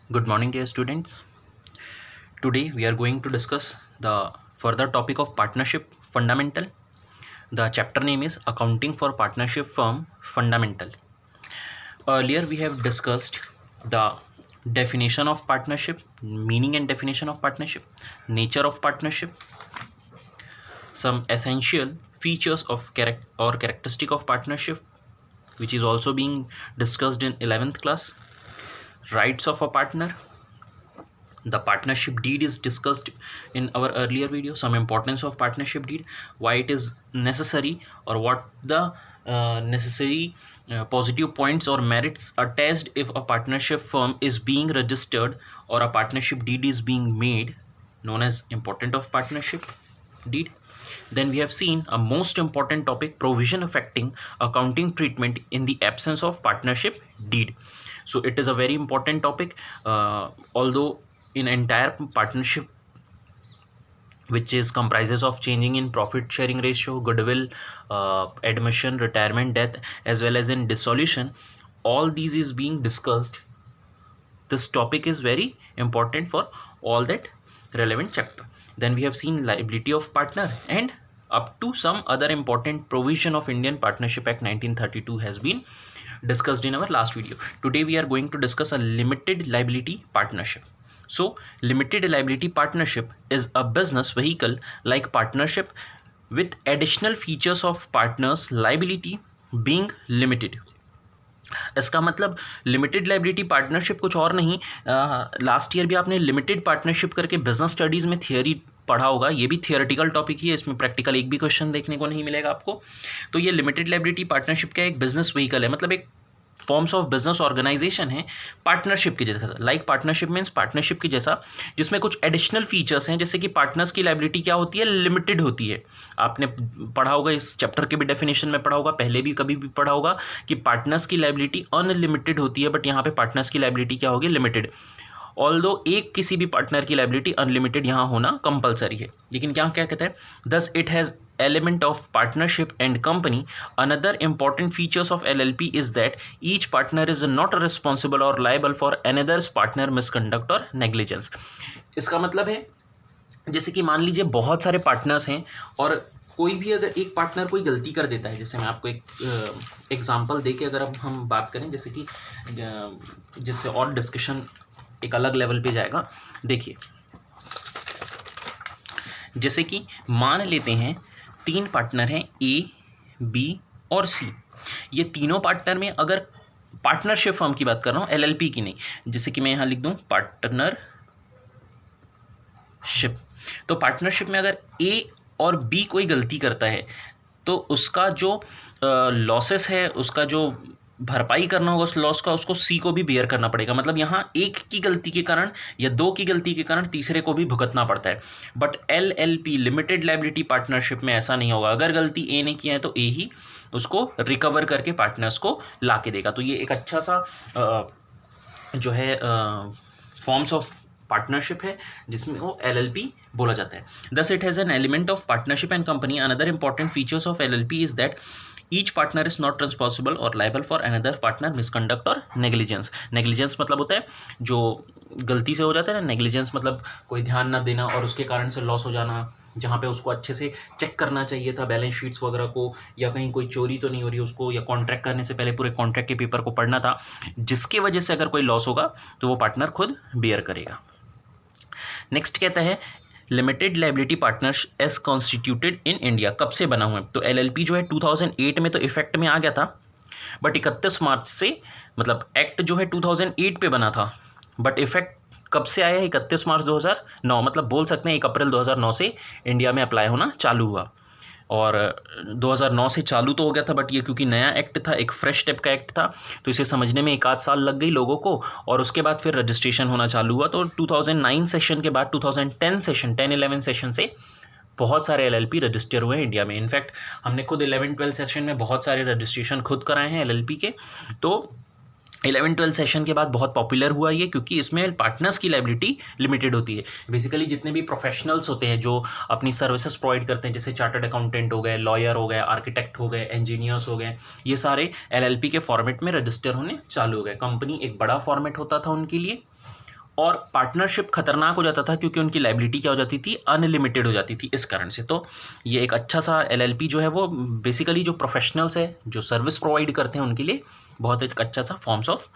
Good morning, dear students. Today we are going to discuss the further topic of partnership fundamental. The chapter name is Accounting for Partnership Firm Fundamental. Earlier we have discussed the definition of partnership, meaning and definition of partnership, nature of partnership, some essential features of characteristic of partnership, which is also being discussed in 11th class, rights of a partner. The partnership deed is discussed in our earlier video. Some importance of partnership deed, why it is necessary, or what the necessary positive points or merits attached if a partnership firm is being registered or a partnership deed is being made, known as important of partnership deed. Then we have seen a most important topic, provision affecting accounting treatment in the absence of partnership deed. So it is a very important topic, although in entire partnership, which is comprises of changing in profit sharing ratio, goodwill, admission, retirement, death, as well as in dissolution, all these is being discussed. This topic is very important for all that relevant chapter. Then we have seen liability of partner, and up to some other important provision of Indian Partnership Act 1932 has been discussed in our last video. Today we are going to discuss a limited liability partnership. So limited liability partnership is a business vehicle like partnership with additional features of partners liability being limited. इसका मतलब limited liability partnership कुछ और नहीं, last year भी आपने limited partnership करके business studies में theory पढ़ा होगा। ये भी थियोरेटिकल टॉपिक ही है, इसमें प्रैक्टिकल एक भी क्वेश्चन देखने को नहीं मिलेगा आपको। तो ये लिमिटेड लाइबिलिटी पार्टनरशिप का एक बिजनेस व्हीकल है, मतलब एक फॉर्म्स ऑफ बिजनेस ऑर्गेनाइजेशन है पार्टनरशिप के जैसा, लाइक पार्टनरशिप मीन्स पार्टनरशिप की जैसा, जिसमें कुछ एडिशनल फीचर्स हैं, जैसे कि पार्टनर्स की लाइबिलिटी क्या होती है, लिमिटेड होती है। आपने पढ़ा होगा, इस चैप्टर के भी डेफिनेशन में पढ़ा होगा, पहले भी कभी भी पढ़ा होगा कि पार्टनर्स की लाइबिलिटी अनलिमिटेड होती है, बट यहाँ पे पार्टनर्स की लाइबिलिटी क्या होगी, लिमिटेड। ऑल्दो एक किसी भी पार्टनर की लाइबिलिटी अनलिमिटेड यहाँ होना कंपलसरी है, लेकिन क्या क्या कहते हैं, दस it has element of partnership and company. Another important features of LLP is that each partner is not responsible or liable for another's partner misconduct or negligence. इसका मतलब है, जैसे कि मान लीजिए बहुत सारे पार्टनर्स हैं और कोई भी अगर एक पार्टनर कोई गलती कर देता है, जैसे मैं आपको एक एग्जांपल दे के अगर अब हम बात करें, जैसे कि जिससे और डिस्कशन एक अलग लेवल पे जाएगा। देखिए, जैसे कि मान लेते हैं 3 पार्टनर हैं, ए, बी और सी। ये तीनों पार्टनर में अगर पार्टनरशिप फर्म की बात कर रहा हूँ, एलएलपी की नहीं, जैसे कि मैं यहाँ लिख दूँ पार्टनरशिप। तो पार्टनरशिप में अगर ए और बी कोई गलती करता है तो उसका जो लॉसेस है, उसका जो भरपाई करना होगा उस लॉस का, उसको सी को भी बेयर करना पड़ेगा। मतलब यहाँ एक की गलती के कारण या 2 की गलती के कारण तीसरे को भी भुगतना पड़ता है। But LLP limited liability partnership में ऐसा नहीं होगा। अगर गलती ए ने किया है तो ए ही उसको रिकवर करके पार्टनर्स को ला के देगा। तो ये एक अच्छा सा जो है फॉर्म्स ऑफ पार्टनरशिप है, जिसमें वो एलएलपी बोला जाता है। This it has an element of partnership and company. Another important features of LLP is that each partner is not responsible और liable for another partner misconduct और नेग्लिजेंस। नेग्लिजेंस मतलब होता है जो गलती से हो जाता है ना, नेग्लिजेंस मतलब कोई ध्यान ना देना और उसके कारण से लॉस हो जाना, जहाँ पे उसको अच्छे से चेक करना चाहिए था बैलेंस शीट्स वगैरह को, या कहीं कोई चोरी तो नहीं हो रही उसको, या कॉन्ट्रैक्ट करने से पहले पूरे कॉन्ट्रैक्ट के पेपर को पढ़ना था, जिसकी वजह से अगर कोई लॉस होगा तो वो पार्टनर खुद बेयर करेगा। नेक्स्ट कहता है limited liability partners as constituted in India. कब से बना हुआ है, तो एलएलपी जो है 2008 में तो इफेक्ट में आ गया था, बट 31 मार्च से, मतलब एक्ट जो है 2008 पे बना था, बट इफेक्ट कब से आया है, 31 मार्च 2009, मतलब बोल सकते हैं 1 अप्रैल 2009 से इंडिया में अप्लाई होना चालू हुआ। और 2009 से चालू तो हो गया था, बट ये क्योंकि नया एक्ट था, एक फ्रेश टाइप का एक्ट था, तो इसे समझने में 1 आध साल लग गई लोगों को, और उसके बाद फिर रजिस्ट्रेशन होना चालू हुआ। तो 2009 सेशन के बाद 2010 सेशन 10-11 सेशन से बहुत सारे एलएलपी रजिस्टर हुए हैं इंडिया में। इनफैक्ट हमने खुद 11-12 सेशन में बहुत सारे रजिस्ट्रेशन खुद कराए हैं एलएलपी के। तो 11-12 सेशन के बाद बहुत पॉपुलर हुआ ये, क्योंकि इसमें पार्टनर्स की लाइबिलिटी लिमिटेड होती है। बेसिकली जितने भी प्रोफेशनल्स होते हैं जो अपनी सर्विसेज प्रोवाइड करते हैं, जैसे चार्टर्ड अकाउंटेंट हो गए, लॉयर हो गए, आर्किटेक्ट हो गए, इंजीनियर्स हो गए, ये सारे एलएलपी के फॉर्मेट में रजिस्टर होने चालू हो गए। कंपनी एक बड़ा फॉर्मेट होता था उनके लिए, और पार्टनरशिप खतरनाक हो जाता था क्योंकि उनकी लाइबिलिटी क्या हो जाती थी, अनलिमिटेड हो जाती थी इस कारण से। तो ये एक अच्छा सा एलएलपी जो है वो बेसिकली जो प्रोफेशनल्स है जो सर्विस प्रोवाइड करते हैं उनके लिए बहुत एक अच्छा सा फॉर्म्स ऑफ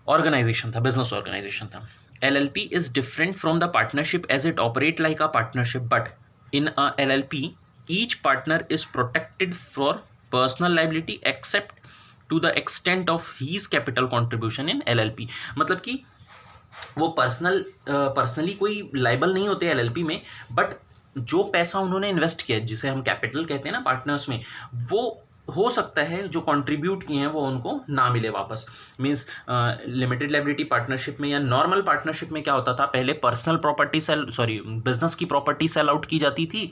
ऑर्गेनाइजेशन था, बिजनेस ऑर्गेनाइजेशन था। LLP is different from the partnership as it operate like a partnership, but in a LLP each partner is protected for personal liability except to the extent of his capital contribution in LLP। मतलब कि वो personally कोई liable नहीं होते LLP में, but जो पैसा उन्होंने इन्वेस्ट किया है जिसे हम कैपिटल कहते हैं ना पार्टनर्स में, वो हो सकता है जो कंट्रीब्यूट किए हैं वो उनको ना मिले वापस। मींस लिमिटेड लायबिलिटी पार्टनरशिप में या नॉर्मल पार्टनरशिप में क्या होता था, पहले पर्सनल प्रॉपर्टी बिजनेस की प्रॉपर्टी सेल आउट की जाती थी,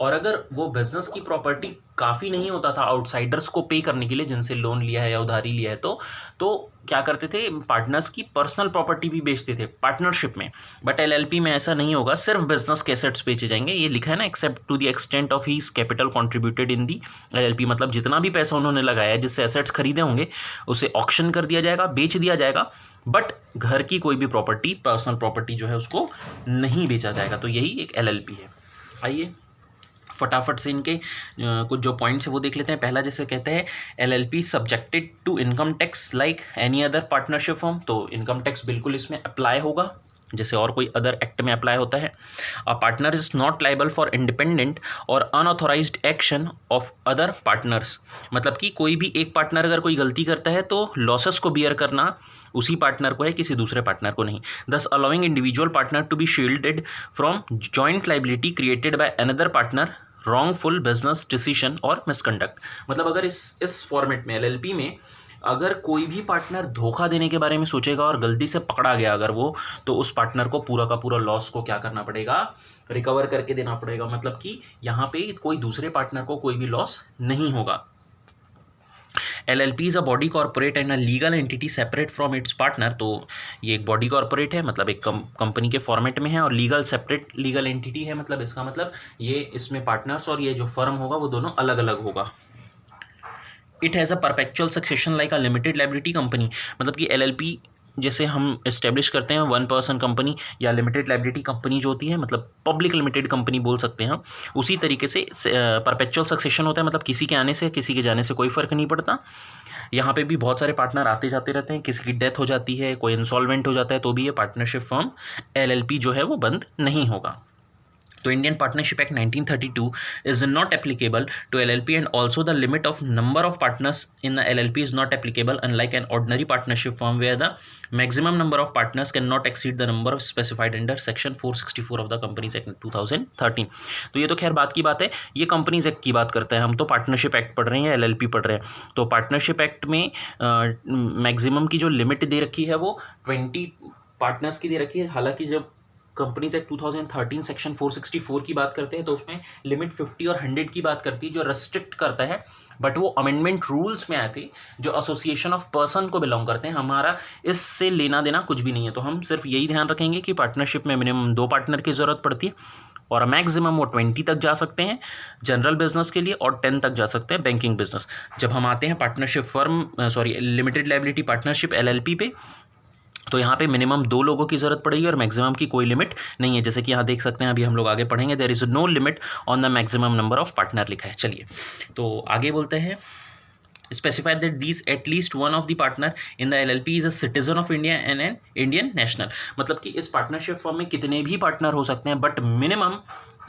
और अगर वो बिजनेस की प्रॉपर्टी काफ़ी नहीं होता था आउटसाइडर्स को पे करने के लिए जिनसे लोन लिया है या उधारी लिया है, तो क्या करते थे, पार्टनर्स की पर्सनल प्रॉपर्टी भी बेचते थे पार्टनरशिप में। बट एलएलपी में ऐसा नहीं होगा, सिर्फ बिजनेस के एसेट्स बेचे जाएंगे। ये लिखा है ना, except to the extent of his capital contributed in the LLP, मतलब जितना भी पैसा उन्होंने लगाया है जिससे एसेट्स खरीदे होंगे उसे ऑक्शन कर दिया जाएगा, बेच दिया जाएगा, बट घर की कोई भी प्रॉपर्टी, पर्सनल प्रॉपर्टी जो है उसको नहीं बेचा जाएगा। तो यही एक एलएलपी है। आइए फटाफट से इनके कुछ जो पॉइंट्स है वो देख लेते हैं। पहला जैसे कहते हैं LLP subjected to income tax like any other partnership firm, तो इनकम टैक्स बिल्कुल इसमें अप्लाई होगा जैसे और कोई अदर एक्ट में अप्लाई होता है। A partner is not liable for independent और unauthorised action of other partners, मतलब कि कोई भी एक पार्टनर अगर कोई गलती करता है तो लॉसेस को बियर करना उसी पार्टनर को है, किसी दूसरे पार्टनर को नहीं। Thus allowing individual partner to be shielded from joint liability created by another partner, wrongful business decision और मिसकंडक्ट। मतलब अगर इस फॉर्मेट में एलएलपी में अगर कोई भी पार्टनर धोखा देने के बारे में सोचेगा और गलती से पकड़ा गया अगर वो, तो उस पार्टनर को पूरा का पूरा लॉस को क्या करना पड़ेगा, रिकवर करके देना पड़ेगा। मतलब कि यहाँ पे कोई दूसरे पार्टनर को कोई भी लॉस नहीं होगा। LLP is a body corporate and a legal entity separate from its partner, तो ये एक बॉडी कॉर्पोरेट है, मतलब एक कंपनी के फॉर्मेट में है, और लीगल सेपरेट लीगल एंटिटी है, मतलब इसका मतलब ये इसमें पार्टनर्स और ये जो फर्म होगा वो दोनों अलग अलग होगा। It has a perpetual succession like a limited liability company, मतलब कि LLP जैसे हम इस्टेब्लिश करते हैं वन पर्सन कंपनी या लिमिटेड लायबिलिटी कंपनी जो होती है, मतलब पब्लिक लिमिटेड कंपनी बोल सकते हैं हम, उसी तरीके से परपेचुअल सक्सेशन होता है, मतलब किसी के आने से किसी के जाने से कोई फ़र्क नहीं पड़ता। यहाँ पे भी बहुत सारे पार्टनर आते जाते रहते हैं, किसी की डेथ हो जाती है, कोई इंसॉल्वेंट हो जाता है, तो भी ये पार्टनरशिप फर्म LLP जो है वो बंद नहीं होगा। तो Indian partnership act 1932 is not applicable to LLP and also the limit of number of partners in the LLP is not applicable unlike an ordinary partnership firm where the maximum number of partners cannot exceed the number specified under section 464 of the Companies Act 2013। तो ये तो खैर बात की बात है, ये companies act की बात करता है, हम तो पार्टनरशिप एक्ट पढ़ रहे हैं, LLP पढ़ रहे हैं। तो पार्टनरशिप एक्ट में मैक्सिमम की जो लिमिट दे रखी है वो 20 पार्टनर्स की दे रखी है। हालांकि जब कंपनीज एक्ट 2013 सेक्शन 464 की बात करते हैं तो उसमें लिमिट 50 और 100 की बात करती है जो रेस्ट्रिक्ट करता है, बट वो अमेंडमेंट रूल्स में आए थे जो एसोसिएशन ऑफ पर्सन को बिलोंग करते हैं। हमारा इससे लेना देना कुछ भी नहीं है, तो हम सिर्फ यही ध्यान रखेंगे कि पार्टनरशिप में मिनिमम 2 पार्टनर की ज़रूरत पड़ती है और मैक्सिमम वो 20 तक जा सकते हैं जनरल बिजनेस के लिए और 10 तक जा सकते हैं बैंकिंग बिजनेस। जब हम आते हैं partnership limited liability partnership LLP पे, तो यहाँ पे मिनिमम 2 लोगों की ज़रूरत पड़ेगी और मैक्सिमम की कोई लिमिट नहीं है, जैसे कि यहाँ देख सकते हैं, अभी हम लोग आगे पढ़ेंगे, there is no limit on the maximum number of partner लिखा है। चलिए तो आगे बोलते हैं, specified that these at least one of the partner in the LLP is a citizen of India and an Indian national, मतलब कि इस पार्टनरशिप फॉर्म में कितने भी पार्टनर हो सकते हैं, बट मिनिमम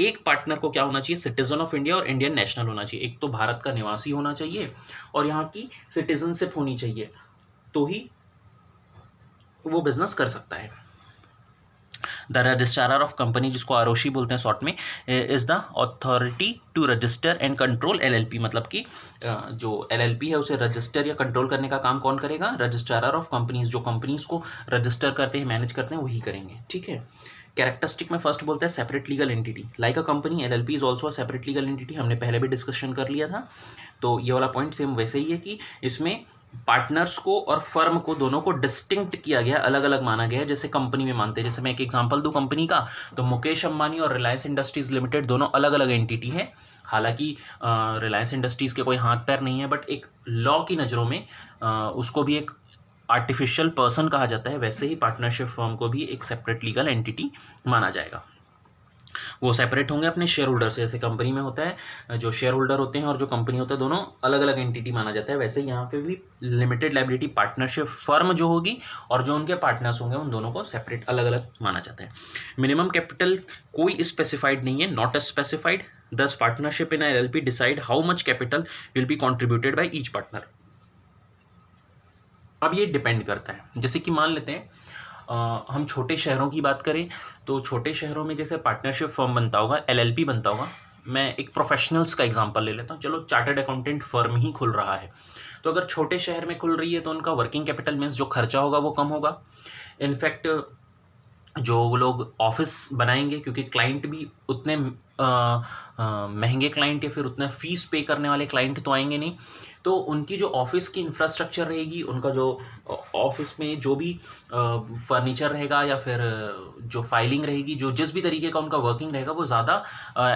एक पार्टनर को क्या होना चाहिए, सिटीजन ऑफ इंडिया और इंडियन नेशनल होना चाहिए। एक तो भारत का निवासी होना चाहिए और यहाँ की सिटीजनशिप होनी चाहिए, तो ही वो बिजनेस कर सकता है। द रजिस्ट्रार ऑफ कंपनी, जिसको आरोशी बोलते हैं शॉर्ट में, is the authority to register and control LLP, मतलब कि जो LLP है उसे रजिस्टर या कंट्रोल करने का काम कौन करेगा, रजिस्ट्रार ऑफ कंपनीज, जो कंपनीज को रजिस्टर करते हैं, मैनेज करते हैं, वही करेंगे। ठीक है। कैरेक्टरिस्टिक में फर्स्ट बोलते हैं separate legal entity like a company, LLP is also a separate legal entity, हमने पहले भी डिस्कशन कर लिया था। तो ये वाला पॉइंट सेम वैसे ही है कि इसमें पार्टनर्स को और फर्म को दोनों को डिस्टिंक्ट किया गया, अलग अलग माना गया है, जैसे कंपनी में मानते हैं। जैसे मैं एक एग्जांपल दूं कंपनी का, तो मुकेश अंबानी और रिलायंस इंडस्ट्रीज लिमिटेड दोनों अलग अलग एंटिटी है। हालांकि रिलायंस इंडस्ट्रीज के कोई हाथ पैर नहीं है, बट एक लॉ की नज़रों में उसको भी एक आर्टिफिशियल पर्सन कहा जाता है, वैसे ही पार्टनरशिप फर्म को भी एक सेपरेट लीगल एंटिटी माना जाएगा। वो सेपरेट होंगे अपने शेयर होल्डर से, जैसे कंपनी में होता है जो शेयर होल्डर होते हैं और जो कंपनी होता है दोनों अलग अलग एंटिटी माना जाता है, वैसे यहाँ पे भी लिमिटेड लायबिलिटी पार्टनरशिप फर्म जो होगी और जो उनके पार्टनर्स होंगे उन दोनों को सेपरेट अलग अलग माना जाता है। मिनिमम कैपिटल कोई स्पेसिफाइड नहीं है, नॉट स्पेसिफाइड। दस partnership in LLP decide how much capital will be contributed by each partner. अब ये डिपेंड करता है, जैसे कि मान लेते हैं हम छोटे शहरों की बात करें तो छोटे शहरों में जैसे पार्टनरशिप फर्म बनता होगा, LLP बनता होगा। मैं एक प्रोफेशनल्स का एग्जांपल ले लेता हूँ, चलो चार्टर्ड अकाउंटेंट फर्म ही खुल रहा है, तो अगर छोटे शहर में खुल रही है तो उनका वर्किंग कैपिटल मीन्स जो खर्चा होगा वो कम होगा। इनफैक्ट जो लोग ऑफिस बनाएंगे, क्योंकि क्लाइंट भी उतने महंगे क्लाइंट या फिर उतना फीस पे करने वाले क्लाइंट तो आएंगे नहीं, तो उनकी जो ऑफिस की इंफ्रास्ट्रक्चर रहेगी, उनका जो ऑफिस में जो भी फर्नीचर रहेगा या फिर जो फाइलिंग रहेगी, जो जिस भी तरीके का उनका वर्किंग रहेगा वो ज़्यादा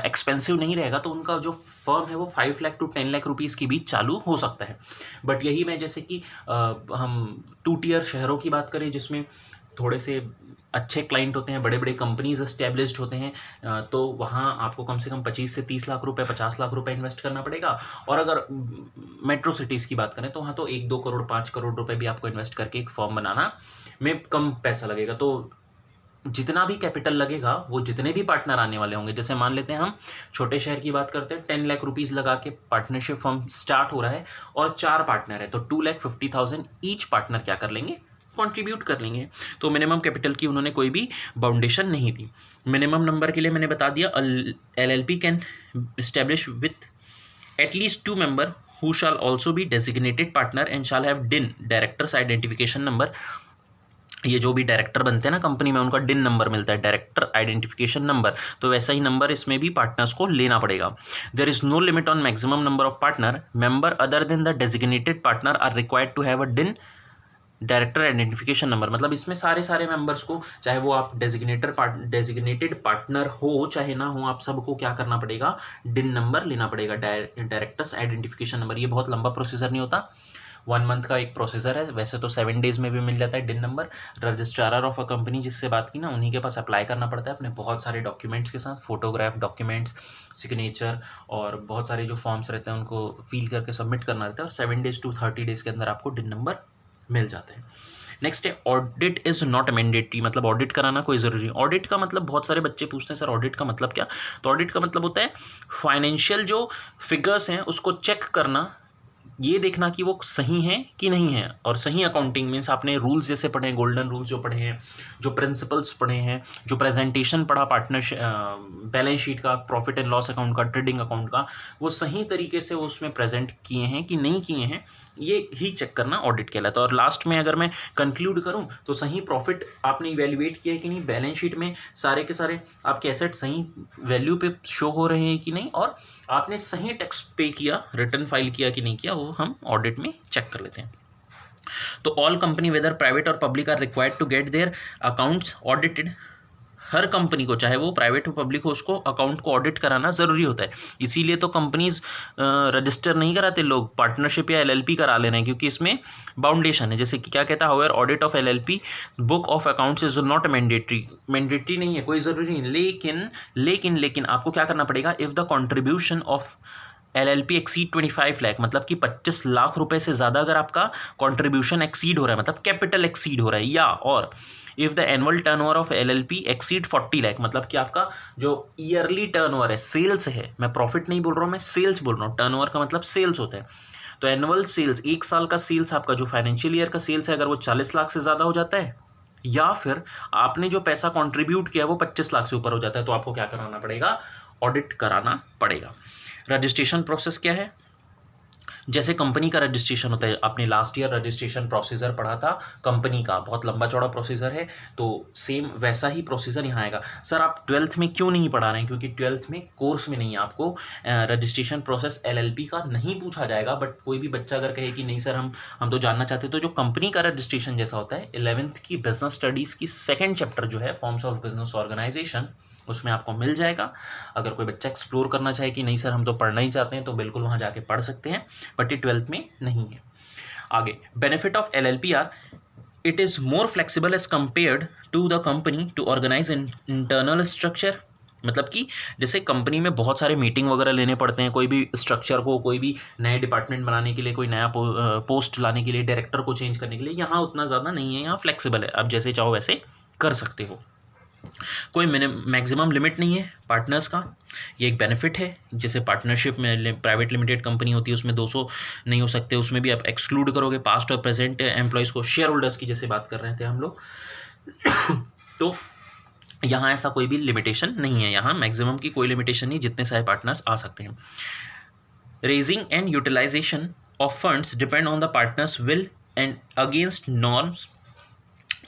एक्सपेंसिव नहीं रहेगा, तो उनका जो फर्म है वो 5 लाख टू 10 लाख रुपीज़ के बीच चालू हो सकता है। बट यही मैं जैसे कि हम 2 टियर शहरों की बात करें जिसमें थोड़े से अच्छे क्लाइंट होते हैं, बड़े बड़े कंपनीज एस्टेब्लिश्ड होते हैं, तो वहाँ आपको कम से कम 25 से 30 लाख रुपए, 50 लाख रुपए इन्वेस्ट करना पड़ेगा। और अगर मेट्रो सिटीज़ की बात करें तो वहाँ तो 1-2 करोड़ 5 करोड़ रुपए भी आपको इन्वेस्ट करके एक फॉर्म बनाना में कम पैसा लगेगा। तो जितना भी कैपिटल लगेगा वो जितने भी पार्टनर आने वाले होंगे, जैसे मान लेते हैं हम छोटे शहर की बात करते हैं, 10 लाख रुपीज़ लगा के पार्टनरशिप फर्म स्टार्ट हो रहा है और 4 पार्टनर है, तो 2,50,000 ईच पार्टनर क्या कर लेंगे, कंट्रीब्यूट कर लेंगे। तो मिनिमम कैपिटल की उन्होंने कोई भी बाउंडेशन नहीं दी। मिनिमम नंबर के लिए मैंने बता दिया, LLP can establish with at least 2 member who shall also be designated partner and shall have डिन डायरेक्टर्स आइडेंटिफिकेशन नंबर। ये जो भी डायरेक्टर बनते हैं ना कंपनी में, उनका डिन नंबर मिलता है, डायरेक्टर आइडेंटिफिकेशन नंबर, तो वैसा ही नंबर इसमें भी पार्टनर्स को लेना पड़ेगा। There is no limit on maximum number of partner, member other than the designated partner are required to have a DIN director identification number. मतलब इसमें सारे मेंबर्स को, चाहे वो आप डेजिग्नेटेड पार्टनर हो चाहे ना हो, आप सबको क्या करना पड़ेगा, डिन नंबर लेना पड़ेगा, डायरेक्टर्स आइडेंटिफिकेशन नंबर। ये बहुत लंबा प्रोसीजर नहीं होता, 1 मंथ का एक प्रोसीजर है, वैसे तो 7 डेज में भी मिल जाता है डिन number. Registrar of a company जिससे बात की ना, उन्हीं के पास अप्लाई करना पड़ता है अपने बहुत सारे डॉक्यूमेंट्स के साथ, फोटोग्राफ, डॉक्यूमेंट्स, सिग्नेचर और बहुत सारे जो फॉर्म्स रहते हैं उनको फिल करके सबमिट करना रहता है, और 7 डेज टू 30 डेज के अंदर आपको डिन नंबर मिल जाते हैं। नेक्स्ट है ऑडिट इज नॉट मैंडेटरी, मतलब ऑडिट कराना कोई ज़रूरी नहीं। ऑडिट का मतलब बहुत सारे बच्चे पूछते हैं सर ऑडिट का मतलब क्या, तो ऑडिट का मतलब होता है फाइनेंशियल जो फिगर्स हैं उसको चेक करना, ये देखना कि वो सही हैं कि नहीं है। और सही अकाउंटिंग मीन्स आपने रूल्स जैसे पढ़े हैं, गोल्डन रूल्स जो पढ़े हैं, जो प्रिंसिपल्स पढ़े हैं, जो प्रेजेंटेशन पढ़ा पार्टनरशिप बैलेंस शीट का, प्रॉफिट एंड लॉस अकाउंट का, ट्रेडिंग अकाउंट का, वो सही तरीके से उसमें प्रेजेंट किए हैं कि नहीं किए हैं, ये ही चेक करना ऑडिट कहलाता है। और लास्ट में अगर मैं कंक्लूड करूं तो सही प्रॉफिट आपने इवेल्युएट किया है कि नहीं, बैलेंस शीट में सारे के सारे आपके एसेट सही वैल्यू पे शो हो रहे हैं कि नहीं, और आपने सही टैक्स पे किया, रिटर्न फाइल किया कि नहीं किया, वो हम ऑडिट में चेक कर लेते हैं। तो ऑल कंपनी वेदर प्राइवेट और public are required to get their accounts audited. हर कंपनी को, चाहे वो प्राइवेट हो पब्लिक हो, उसको अकाउंट को ऑडिट कराना ज़रूरी होता है। इसीलिए तो कंपनीज रजिस्टर नहीं कराते लोग, पार्टनरशिप या LLP करा ले रहे हैं, क्योंकि इसमें बाउंडेशन है। जैसे कि क्या कहता है, however audit of LLP book of accounts is not mandatory नहीं है, कोई ज़रूरी नहीं। लेकिन आपको क्या करना पड़ेगा, if the contribution of LLP exceed 25 lakh, मतलब कि 25 लाख रुपए से ज़्यादा अगर आपका कॉन्ट्रीब्यूशन एक्सीड हो रहा है, मतलब कैपिटल एक्सीड हो रहा है, या और if the annual turnover of LLP exceed 40 lakh, मतलब कि आपका जो ईयरली टर्नओवर है, सेल्स है, मैं प्रॉफिट नहीं बोल रहा हूँ, मैं सेल्स बोल रहा हूँ, टर्नओवर का मतलब सेल्स होता है। तो एनुअल सेल्स, एक साल का सेल्स आपका जो फाइनेंशियल ईयर का सेल्स है, अगर वो 40 लाख से ज़्यादा हो जाता है, या फिर आपने जो पैसा कॉन्ट्रीब्यूट किया वो 25 लाख से ऊपर हो जाता है, तो आपको क्या कराना पड़ेगा, ऑडिट कराना पड़ेगा। रजिस्ट्रेशन प्रोसेस क्या है, जैसे कंपनी का रजिस्ट्रेशन होता है, आपने लास्ट ईयर रजिस्ट्रेशन प्रोसीजर पढ़ा था कंपनी का, बहुत लंबा चौड़ा प्रोसीजर है, तो सेम वैसा ही प्रोसीजर यहाँ आएगा। सर आप 12th में क्यों नहीं पढ़ा रहे हैं, क्योंकि 12th में कोर्स में नहीं है, आपको रजिस्ट्रेशन प्रोसेस LLP का नहीं पूछा जाएगा। बट कोई भी बच्चा अगर कहे कि नहीं सर हम तो जानना चाहते हैं, तो जो कंपनी का रजिस्ट्रेशन जैसा होता है, 11th की बिजनेस स्टडीज़ की 2nd चैप्टर जो है, फॉर्म्स ऑफ बिजनेस ऑर्गेनाइजेशन, उसमें आपको मिल जाएगा। अगर कोई बच्चा एक्सप्लोर करना चाहे कि नहीं सर हम तो पढ़ना ही चाहते हैं, तो बिल्कुल वहाँ जाके पढ़ सकते हैं, बट ये 12th में नहीं है। आगे benefit of LLP are it is more flexible as compared to the company to organise internal structure. मतलब कि जैसे कंपनी में बहुत सारे मीटिंग वगैरह लेने पड़ते हैं, कोई भी स्ट्रक्चर को, कोई भी नए डिपार्टमेंट बनाने के लिए, कोई नया पोस्ट लाने के लिए, डायरेक्टर को चेंज करने के लिए, यहाँ उतना ज़्यादा नहीं है, यहाँ फ्लेक्सिबल है, आप जैसे चाहो वैसे कर सकते हो। कोई मैक्सिमम लिमिट नहीं है पार्टनर्स का, ये एक बेनिफिट है। जैसे पार्टनरशिप में प्राइवेट लिमिटेड कंपनी होती है उसमें 200 नहीं हो सकते, उसमें भी आप एक्सक्लूड करोगे पास्ट और प्रेजेंट एम्प्लॉयज़ को, शेयर होल्डर्स की जैसे बात कर रहे थे हम लोग। तो यहाँ ऐसा कोई भी लिमिटेशन नहीं है, यहाँ मैक्सिमम की कोई लिमिटेशन नहीं, जितने सारे पार्टनर्स आ सकते हैं। Raising and utilisation of funds depend on the partners will and against norms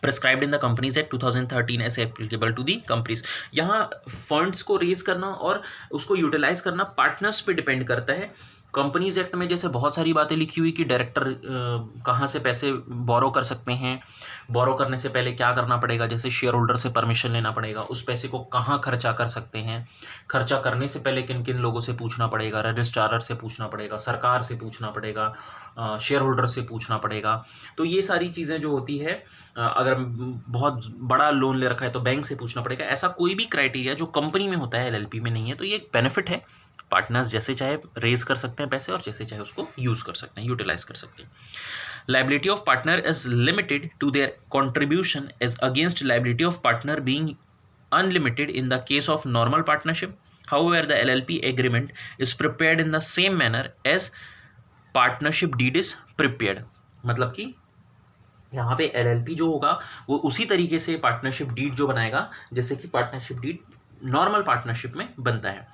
prescribed in the companies act 2013 as applicable to the companies. यहाँ फंड्स को रेज करना और उसको यूटिलाइज करना पार्टनर्स पे डिपेंड करता है। कंपनीज एक्ट में जैसे बहुत सारी बातें लिखी हुई कि डायरेक्टर कहाँ से पैसे बोरो कर सकते हैं, बोरो करने से पहले क्या करना पड़ेगा, जैसे शेयर होल्डर से परमिशन लेना पड़ेगा, उस पैसे को कहाँ खर्चा कर सकते हैं, खर्चा करने से पहले किन किन लोगों से पूछना पड़ेगा, रजिस्ट्रार से पूछना पड़ेगा, सरकार से पूछना पड़ेगा, शेयर होल्डर से पूछना पड़ेगा। तो ये सारी चीज़ें जो होती है, अगर बहुत बड़ा लोन ले रखा है तो बैंक से पूछना पड़ेगा। ऐसा कोई भी क्राइटेरिया जो कंपनी में होता है LLP में नहीं है। तो ये एक बेनिफिट है, पार्टनर्स जैसे चाहे रेज कर सकते हैं पैसे और जैसे चाहे उसको यूज़ कर सकते हैं, यूटिलाइज कर सकते हैं। Liability of partner is limited to their contribution as against liability of partner being unlimited in the case of normal partnership. However the LLP agreement is prepared in the same manner as partnership deed is prepared. मतलब कि यहाँ पे LLP जो होगा वो उसी तरीके से पार्टनरशिप डीड जो बनाएगा जैसे कि पार्टनरशिप डीड नॉर्मल पार्टनरशिप में बनता है।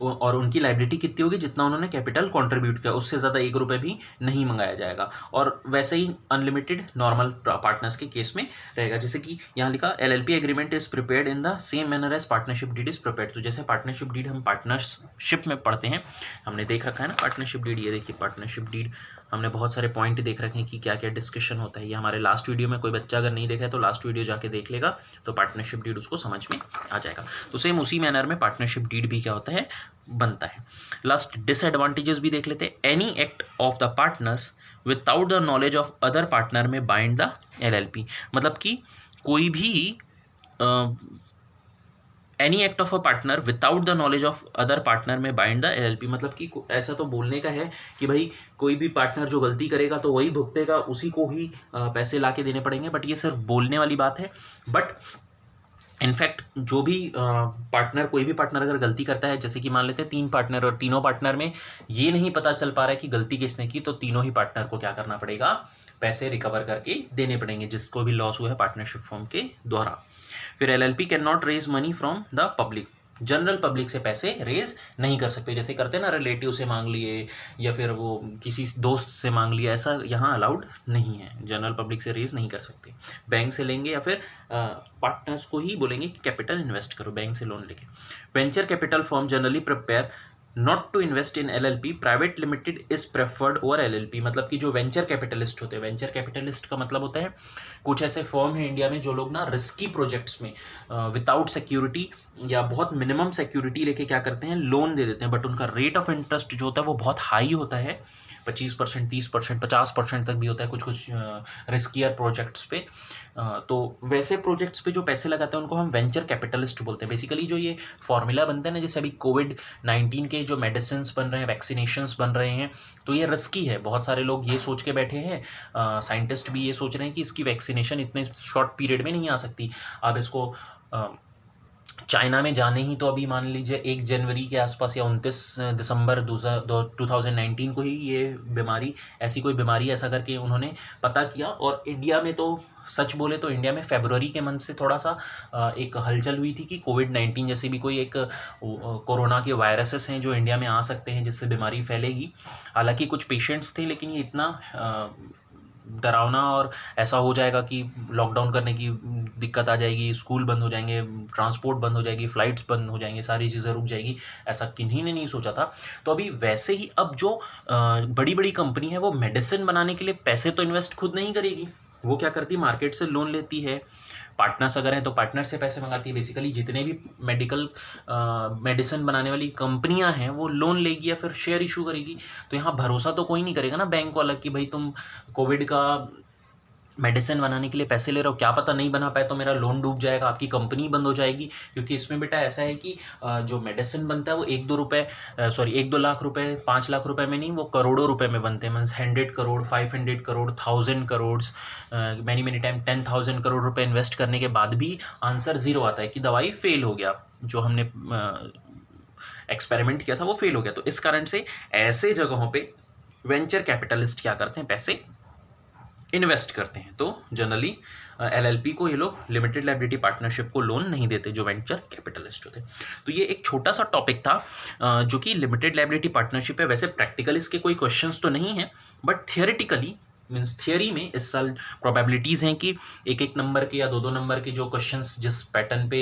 और उनकी लाइबिलिटी कितनी होगी, जितना उन्होंने कैपिटल कंट्रीब्यूट किया, उससे ज़्यादा 1 रुपये भी नहीं मंगाया जाएगा। और वैसे ही अनलिमिटेड नॉर्मल पार्टनर्स के केस में रहेगा। जैसे कि यहाँ लिखा LLP agreement is prepared in the same manner as partnership deed is prepared. तो जैसे पार्टनरशिप डीड हम पार्टनरशिप में पढ़ते हैं, हमने देख रखा है ना पार्टनरशिप डीड। ये देखिए पार्टनरशिप डीड हमने बहुत सारे पॉइंट देख रखे हैं कि क्या क्या डिस्कशन होता है। ये हमारे लास्ट वीडियो में, कोई बच्चा अगर नहीं देखा है तो लास्ट वीडियो जाके देख लेगा, तो पार्टनरशिप डीड उसको समझ में आ जाएगा। तो सेम उसी मैनर में पार्टनरशिप डीड भी क्या होता है, बनता है। लास्ट डिसएडवांटेजेस भी देख लेते हैं। Any act of the partners without the knowledge of other partner में बाइंड द LLP। मतलब कि कोई भी any act of a partner without the knowledge of other partner में बाइंड द LLP। मतलब कि ऐसा तो बोलने का है कि भाई कोई भी पार्टनर जो गलती करेगा तो वही भुगतेगा, उसी को ही पैसे ला के देने पड़ेंगे। बट ये सिर्फ बोलने वाली बात है। बट इनफैक्ट जो भी पार्टनर, कोई भी पार्टनर अगर गलती करता है, जैसे कि मान लेते हैं 3 पार्टनर और तीनों पार्टनर में ये नहीं पता चल पा रहा है कि गलती किसने की, तो तीनों ही पार्टनर को क्या करना पड़ेगा, पैसे रिकवर करके देने पड़ेंगे, जिसको भी लॉस हुआ है पार्टनरशिप फॉर्म के द्वारा। फिर LLP can not raise money from the public. General public से पैसे रेज नहीं कर सकते, जैसे करते हैं ना, रिलेटिव से मांग लिए या फिर वो किसी दोस्त से मांग लिया, ऐसा यहाँ अलाउड नहीं है। जनरल पब्लिक से रेज नहीं कर सकते, बैंक से लेंगे या फिर पार्टनर्स को ही बोलेंगे कि कैपिटल इन्वेस्ट करो बैंक से लोन लेके। Venture capital firm generally prepare not to invest in LLP, private limited is preferred over LLP। मतलब कि जो वेंचर कैपिटलिस्ट होते हैं, वेंचर कैपिटलिस्ट का मतलब होता है कुछ ऐसे फर्म है इंडिया में जो लोग ना रिस्की प्रोजेक्ट्स में विदाउट सिक्योरिटी या बहुत मिनिमम सिक्योरिटी लेके क्या करते हैं, लोन दे देते हैं। बट उनका रेट ऑफ इंटरेस्ट जो होता है वो बहुत हाई होता है, 25%, 30%, 50% तक भी होता है कुछ कुछ रिस्कियर प्रोजेक्ट्स पे। तो वैसे प्रोजेक्ट्स पे जो पैसे लगाते हैं उनको हम वेंचर कैपिटलिस्ट बोलते हैं। बेसिकली जो ये फॉर्मूला बनते हैं ना, जैसे अभी कोविड-19 के जो मेडिसिन्स बन रहे हैं, वैक्सीनेशंस बन रहे हैं, तो ये रिस्की है। बहुत सारे लोग ये सोच के बैठे हैं, साइंटिस्ट भी ये सोच रहे हैं कि इसकी वैक्सीनेशन इतने शॉर्ट पीरियड में नहीं आ सकती। अब इसको चाइना में जाने ही तो अभी मान लीजिए 1 जनवरी के आसपास या 29 दिसंबर 2019 को ही ये बीमारी, ऐसी कोई बीमारी ऐसा करके उन्होंने पता किया। और इंडिया में तो सच बोले तो इंडिया में फरवरी के मंथ से थोड़ा सा एक हलचल हुई थी कि कोविड-19 जैसे भी कोई एक कोरोना के वायरसेस हैं जो इंडिया में आ सकते हैं, जिससे बीमारी फैलेगी। हालांकि कुछ पेशेंट्स थे, लेकिन ये इतना डरावना और ऐसा हो जाएगा कि लॉकडाउन करने की दिक्कत आ जाएगी, स्कूल बंद हो जाएंगे, ट्रांसपोर्ट बंद हो जाएगी, फ़्लाइट्स बंद हो जाएंगी, सारी चीज़ें रुक जाएगी, ऐसा किन्हीं ने नहीं सोचा था। तो अभी वैसे ही अब जो बड़ी बड़ी कंपनी है वो मेडिसिन बनाने के लिए पैसे तो इन्वेस्ट खुद नहीं करेगी, वो क्या करती है, मार्केट से लोन लेती है। पार्टनर्स अगर हैं तो पार्टनर से पैसे मंगाती है। बेसिकली जितने भी मेडिसिन बनाने वाली कंपनियां हैं वो लोन लेगी या फिर शेयर इशू करेगी। तो यहाँ भरोसा तो कोई नहीं करेगा ना बैंक वाला कि भाई तुम कोविड का मेडिसिन बनाने के लिए पैसे ले रहे हो, क्या पता नहीं बना पाए तो मेरा लोन डूब जाएगा, आपकी कंपनी बंद हो जाएगी। क्योंकि इसमें बेटा ऐसा है कि जो मेडिसिन बनता है वो 1-2 लाख रुपए 5 लाख रुपए में नहीं, वो करोड़ों रुपए में बनते हैं। Means 100 crore 500 crore 1000 crore many time 10,000 crore रुपए इन्वेस्ट करने के बाद भी आंसर ज़ीरो आता है कि दवाई फेल हो गया, जो हमने एक्सपेरिमेंट किया था वो फेल हो गया। तो इस कारण से ऐसे जगहों पे वेंचर कैपिटलिस्ट क्या करते हैं, पैसे इन्वेस्ट करते हैं। तो जनरली एलएलपी को ये लोग लिमिटेड लायबिलिटी पार्टनरशिप को लोन नहीं देते, जो वेंचर कैपिटलिस्ट होते हैं। तो ये एक छोटा सा टॉपिक था जो कि लिमिटेड लायबिलिटी पार्टनरशिप है। वैसे प्रैक्टिकल इसके कोई क्वेश्चंस तो नहीं है, बट थियोरेटिकली मीन्स थियरी में इस साल प्रोबेबिलिटीज़ हैं कि 1-1 नंबर के या 2-2 नंबर के जो क्वेश्चंस जिस पैटर्न पे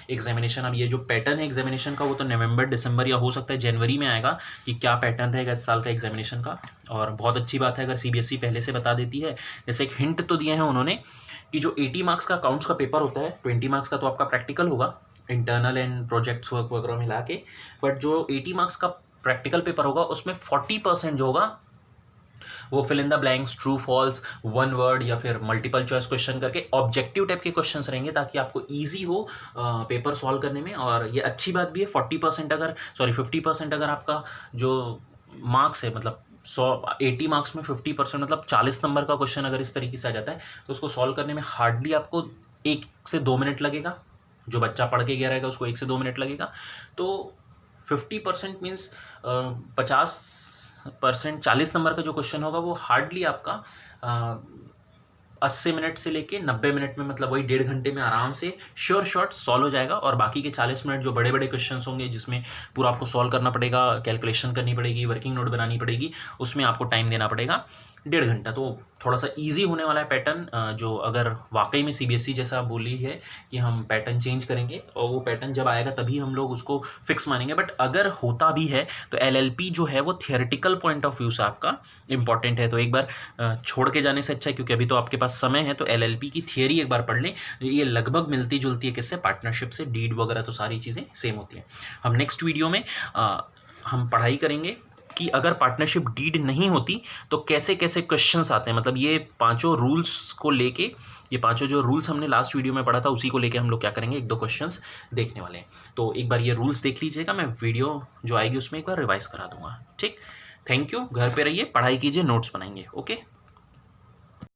एग्जामिनेशन, अब ये जो पैटर्न है एग्जामिनेशन का वो तो नवंबर दिसंबर या हो सकता है जनवरी में आएगा कि क्या पैटर्न रहेगा इस साल का एग्जामिनेशन का। और बहुत अच्छी बात है अगर सीबीएसई पहले से बता देती है। जैसे एक हिंट तो दिए हैं उन्होंने कि जो 80 मार्क्स का अकाउंट्स का पेपर होता है, 20 मार्क्स का तो आपका प्रैक्टिकल होगा इंटरनल एंड प्रोजेक्ट्स वर्क वगैरह मिला के, बट जो 80 मार्क्स का प्रैक्टिकल पेपर होगा उसमें 40% जो होगा वो fill in the blanks, true false, one word या फिर मल्टीपल चॉइस क्वेश्चन करके ऑब्जेक्टिव टाइप के क्वेश्चंस रहेंगे, ताकि आपको इजी हो पेपर सॉल्व करने में। और ये अच्छी बात भी है, 50% अगर आपका जो मार्क्स है, मतलब 80 मार्क्स में 50% मतलब 40 नंबर का क्वेश्चन अगर इस तरीके से आ जाता है तो उसको सॉल्व करने में हार्डली आपको 1 से 2 मिनट लगेगा। जो बच्चा पढ़ के गया रहेगा उसको 1 से 2 मिनट लगेगा। तो 50% मीन्स 50%, 40 नंबर का जो क्वेश्चन होगा वो हार्डली आपका 80 मिनट से लेके 90 मिनट में, मतलब वही 1.5 घंटे में आराम से श्योर शॉट सॉल्व हो जाएगा। और बाकी के 40 मिनट जो बड़े बड़े क्वेश्चंस होंगे जिसमें पूरा आपको सॉल्व करना पड़ेगा, कैलकुलेशन करनी पड़ेगी, वर्किंग नोट बनानी पड़ेगी, उसमें आपको टाइम देना पड़ेगा 1.5 घंटा। तो थोड़ा सा इजी होने वाला है पैटर्न, जो अगर वाकई में सीबीएसई जैसा बोली है कि हम पैटर्न चेंज करेंगे, और वो पैटर्न जब आएगा तभी हम लोग उसको फिक्स मानेंगे। बट अगर होता भी है तो एलएलपी जो है वो थियोरेटिकल पॉइंट ऑफ व्यू से आपका इंपॉर्टेंट है। तो एक बार छोड़ के जाने से अच्छा है, क्योंकि अभी तो आपके पास समय है, तो एलएलपी की थियोरी एक बार पढ़ लें। ये लगभग मिलती जुलती है किससे, पार्टनरशिप से। डीड वगैरह तो सारी चीज़ें सेम होती हैं। हम नेक्स्ट वीडियो में हम पढ़ाई करेंगे कि अगर पार्टनरशिप डीड नहीं होती तो कैसे कैसे क्वेश्चंस आते हैं। मतलब ये पांचों रूल्स को लेके, ये पांचों जो रूल्स हमने लास्ट वीडियो में पढ़ा था उसी को लेके हम लोग क्या करेंगे, 1-2 क्वेश्चंस देखने वाले हैं। तो एक बार ये रूल्स देख लीजिएगा, मैं वीडियो जो आएगी उसमें एक बार रिवाइज करा दूंगा। ठीक, थैंक यू। घर पे रहिए, पढ़ाई कीजिए, नोट्स बनाएंगे। ओके।